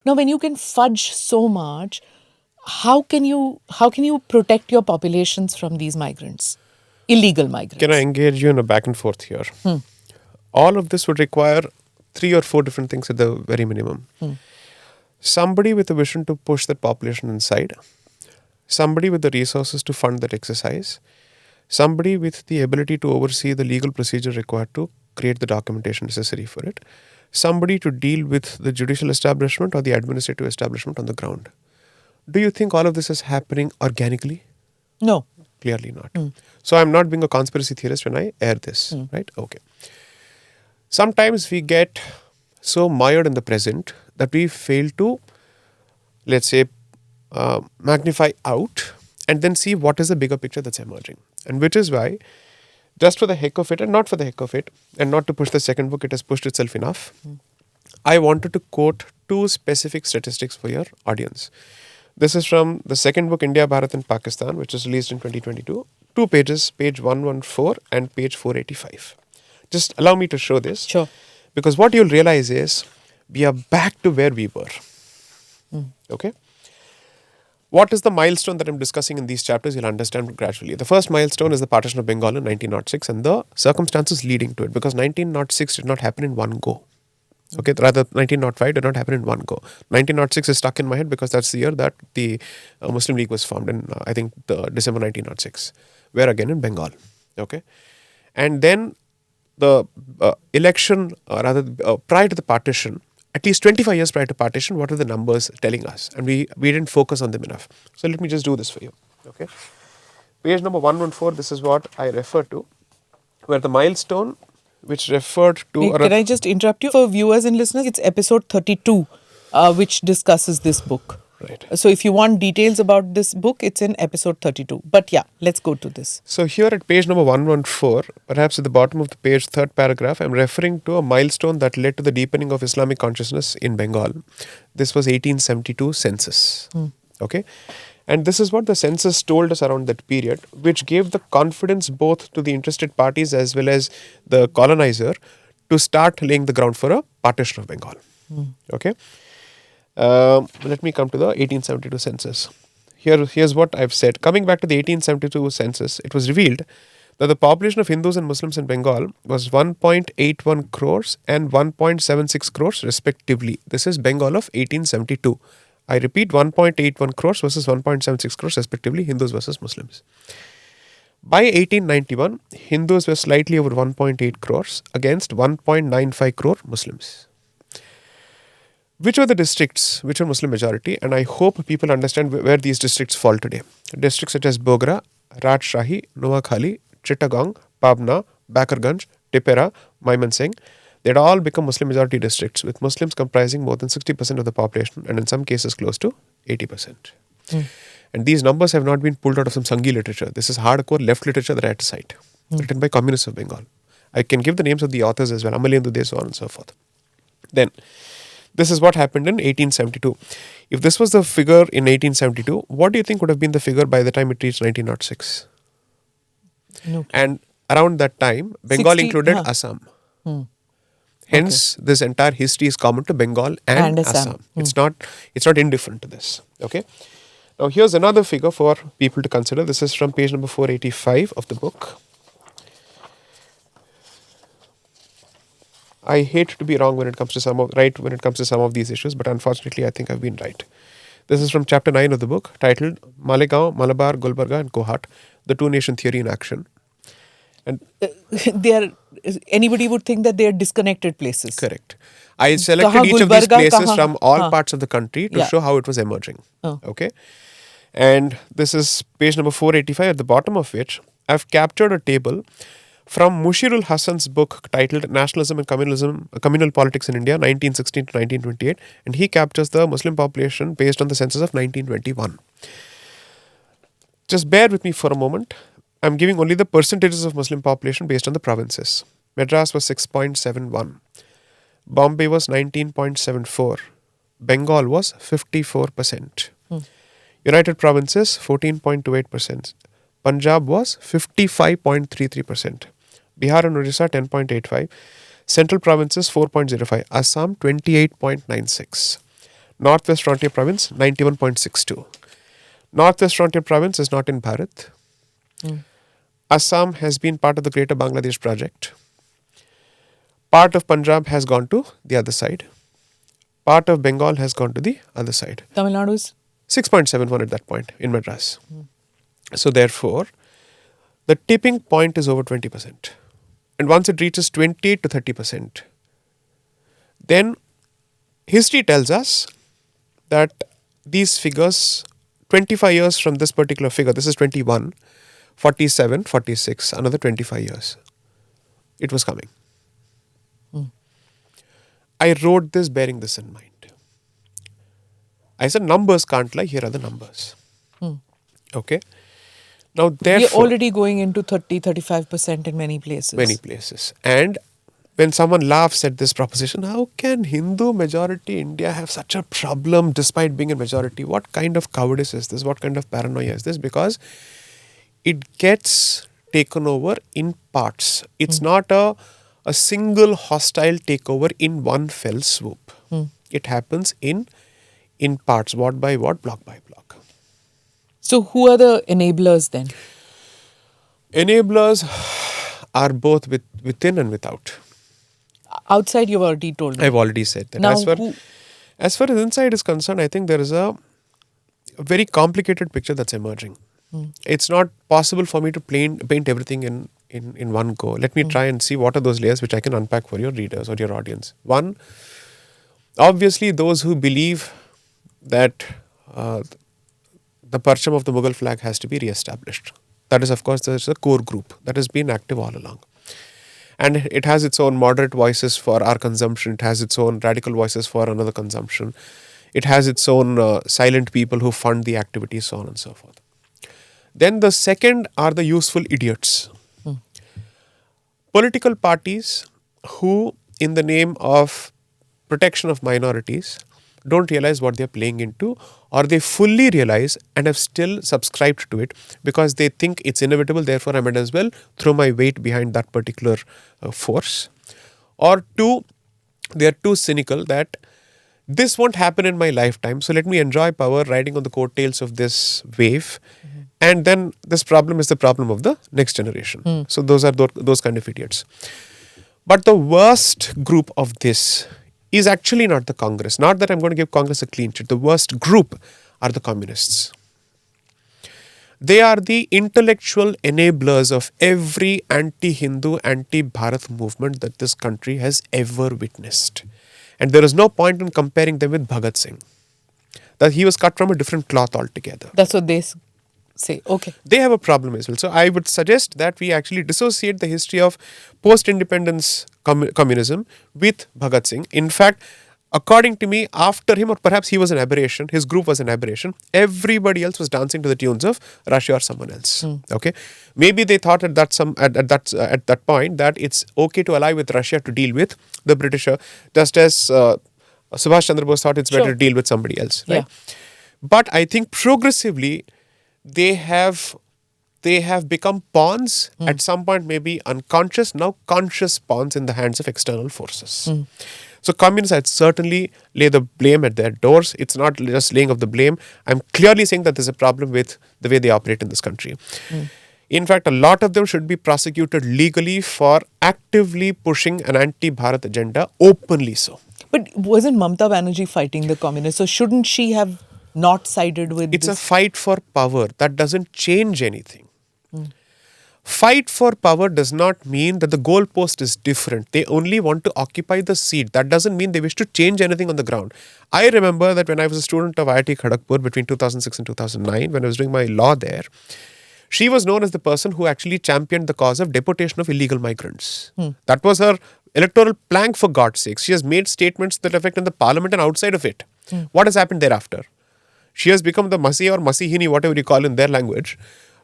Now, when you can fudge so much, how can you protect your populations from these migrants, illegal migrants? Can I engage you in a back and forth here? All of this would require 3 or 4 different things at the very minimum. Somebody with a vision to push that population inside, somebody with the resources to fund that exercise, somebody with the ability to oversee the legal procedure required to create the documentation necessary for it, somebody to deal with the judicial establishment or the administrative establishment on the ground. Do you think all of this is happening organically? No. Clearly not. So I'm not being a conspiracy theorist when I air this, right? Okay. Sometimes we get so mired in the present that we fail to, let's say, magnify out and then see what is the bigger picture that's emerging. And which is why, just for the heck of it and not for the heck of it, and not to push the second book, it has pushed itself enough, I wanted to quote 2 specific statistics for your audience. This is from the second book, India, Bharat and Pakistan, which was released in 2022. 2 pages, page 114 and page 485. Just allow me to show this. Sure. Because what you'll realize is, we are back to where we were. Okay? What is the milestone that I'm discussing in these chapters? You'll understand gradually. The first milestone is the partition of Bengal in 1906 and the circumstances leading to it, because 1906 did not happen in one go. Okay, rather 1905 did not happen in one go. 1906 is stuck in my head because that's the year that the Muslim League was formed in, I think, December 1906, where again in Bengal. Okay, and then the election, prior to the partition, at least 25 years prior to partition, what are the numbers telling us? And we didn't focus on them enough. So let me just do this for you. Okay, page number 114, this is what I refer to, where the milestone which referred to... Can I just interrupt you? For viewers and listeners, it's episode 32, which discusses this book. Right. So if you want details about this book, it's in episode 32. But yeah, let's go to this. So here at page number 114, perhaps at the bottom of the page, third paragraph, I'm referring to a milestone that led to the deepening of Islamic consciousness in Bengal. This was 1872 census. Okay. And this is what the census told us around that period, which gave the confidence both to the interested parties as well as the colonizer to start laying the ground for a partition of Bengal. Okay. Let me come to the 1872 census. Here's what I've said. Coming back to the 1872 census, it was revealed that the population of Hindus and Muslims in Bengal was 1.81 crores and 1.76 crores respectively. This is Bengal of 1872. I repeat, 1.81 crores versus 1.76 crores respectively, Hindus versus Muslims. By 1891, Hindus were slightly over 1.8 crores against 1.95 crore Muslims. Which were the districts which were Muslim majority? And I hope people understand where these districts fall today. Districts such as Bogra, Rajshahi, Noakhali, Chittagong, Pabna, Bakarganj, Tipera, Maimansingh, they had all become Muslim majority districts, with Muslims comprising more than 60% of the population and in some cases close to 80%. And these numbers have not been pulled out of some Sanghi literature. This is hardcore left literature that I had to cite, written by communists of Bengal. I can give the names of the authors as well, Amalendu De, so on and so forth. Then, this is what happened in 1872. If this was the figure in 1872, what do you think would have been the figure by the time it reached 1906? No. And around that time, Bengal included Assam. Hence, this entire history is common to Bengal and Assam. It's not indifferent to this. Okay. Now, here's another figure for people to consider. This is from page number 485 of the book. I hate to be wrong when it comes to some of these issues, but unfortunately, I think I've been right. This is from chapter 9 of the book, titled Malegaon, Malabar, Gulbarga and Kohat, the two-nation theory in action. And anybody would think that they are disconnected places. Correct. I selected each of these places from all parts of the country to show how it was emerging. Okay. And this is page number 485, at the bottom of which I've captured a table from Mushirul Hassan's book titled Nationalism and Communal Politics in India, 1916 to 1928. And he captures the Muslim population based on the census of 1921. Just bear with me for a moment. I'm giving only the percentages of Muslim population based on the provinces. Madras was 6.71. Bombay was 19.74. Bengal was 54%. United Provinces, 14.28%. Punjab was 55.33%. Bihar and Orissa, 10.85%. Central Provinces, 4.05%. Assam, 28.96%. Northwest Frontier Province, 91.62. Northwest Frontier Province is not in Bharat. Assam has been part of the Greater Bangladesh Project. Part of Punjab has gone to the other side. Part of Bengal has gone to the other side. Tamil Nadu is 6.71 at that point in Madras. So therefore, the tipping point is over 20%. And once it reaches 28 to 30%, then history tells us that these figures, 25 years from this particular figure, this is 21, 47, 46, another 25 years, it was coming. I wrote this bearing this in mind. I said numbers can't lie, here are the numbers. Okay. Now therefore, we're already going into 30-35% in many places. Many places. And when someone laughs at this proposition, how can Hindu majority India have such a problem despite being a majority? What kind of cowardice is this? What kind of paranoia is this? Because it gets taken over in parts. It's not a single hostile takeover in one fell swoop. It happens in parts, ward by ward, block by block. So who are the enablers then? Enablers are both within and without. Outside, you've already told me. I've already said that. Now, As far as inside is concerned, I think there is a very complicated picture that's emerging. It's not possible for me to paint everything in one go. Let me try and see what are those layers which I can unpack for your readers or your audience. One, obviously those who believe that the percham of the Mughal flag has to be re-established. That is, of course, there's a core group that has been active all along. And it has its own moderate voices for our consumption. It has its own radical voices for another consumption. It has its own silent people who fund the activities, so on and so forth. Then the second are the useful idiots. Political parties who, in the name of protection of minorities, don't realize what they're playing into, or they fully realize and have still subscribed to it because they think it's inevitable, therefore I might as well throw my weight behind that particular force. Or two, they are too cynical that this won't happen in my lifetime, so let me enjoy power riding on the coattails of this wave. And then this problem is the problem of the next generation. So those are those kind of idiots. But the worst group of this is actually not the Congress. Not that I'm going to give Congress a clean sheet. The worst group are the communists. They are the intellectual enablers of every anti-Hindu, anti-Bharat movement that this country has ever witnessed. And there is no point in comparing them with Bhagat Singh. That he was cut from a different cloth altogether. That's what they say. Okay. They have a problem as well. So I would suggest that we actually dissociate the history of post-independence communism with Bhagat Singh. In fact, according to me, after him, or perhaps he was an aberration, his group was an aberration, everybody else was dancing to the tunes of Russia or someone else. Okay, maybe they thought at that point that it's okay to ally with Russia to deal with the British, just as Subhash Chandra Bose thought it's better to deal with somebody else. Right? Yeah. But I think progressively they have become pawns at some point, maybe unconscious, now conscious pawns in the hands of external forces. So communists, I'd certainly lay the blame at their doors. It's not just laying of the blame. I'm clearly saying that there's a problem with the way they operate in this country. In fact, a lot of them should be prosecuted legally for actively pushing an anti-Bharat agenda, openly so. But wasn't Mamata Banerjee fighting the communists? So shouldn't she have not sided with It's a fight for power. That doesn't change anything. Fight for power does not mean that the goalpost is different. They only want to occupy the seat. That doesn't mean they wish to change anything on the ground. I remember that when I was a student of IIT Kharagpur between 2006 and 2009, when I was doing my law there, she was known as the person who actually championed the cause of deportation of illegal migrants. That was her electoral plank, for God's sake. She has made statements that affect in the parliament and outside of it. What has happened thereafter? She has become the Masihi or Masihini, whatever you call in their language,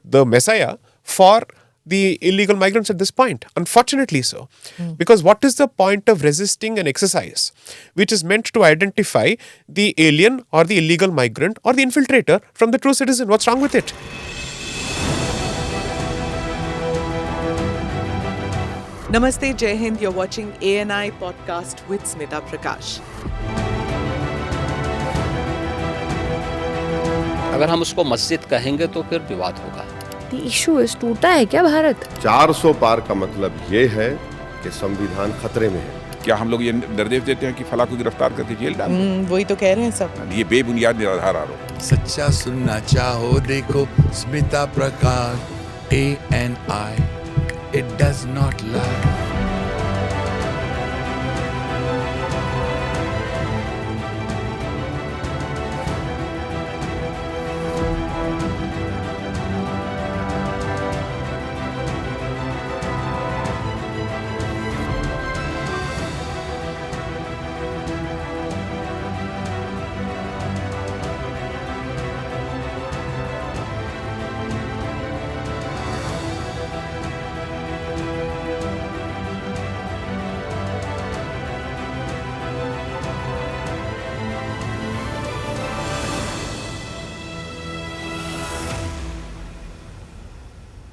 the messiah for the illegal migrants at this point. Unfortunately so. Because what is the point of resisting an exercise which is meant to identify the alien or the illegal migrant or the infiltrator from the true citizen? What's wrong with it? Namaste, Jai Hind. You're watching ANI podcast with Smita Prakash. अगर हम उसको मस्जिद कहेंगे तो फिर विवाद होगा। The issue is टूटा है क्या भारत? 400 पार का मतलब ये है कि संविधान खतरे में है। क्या हम लोग ये निर्देश देते हैं कि फला को गिरफ्तार करके जेल डाल दो? वही तो कह रहे हैं सब। ये बेबुनियाद निराधार आरोप। सच्चा सुनना चाहो देखो स्मिता प्रकाश ANI, it does not lie।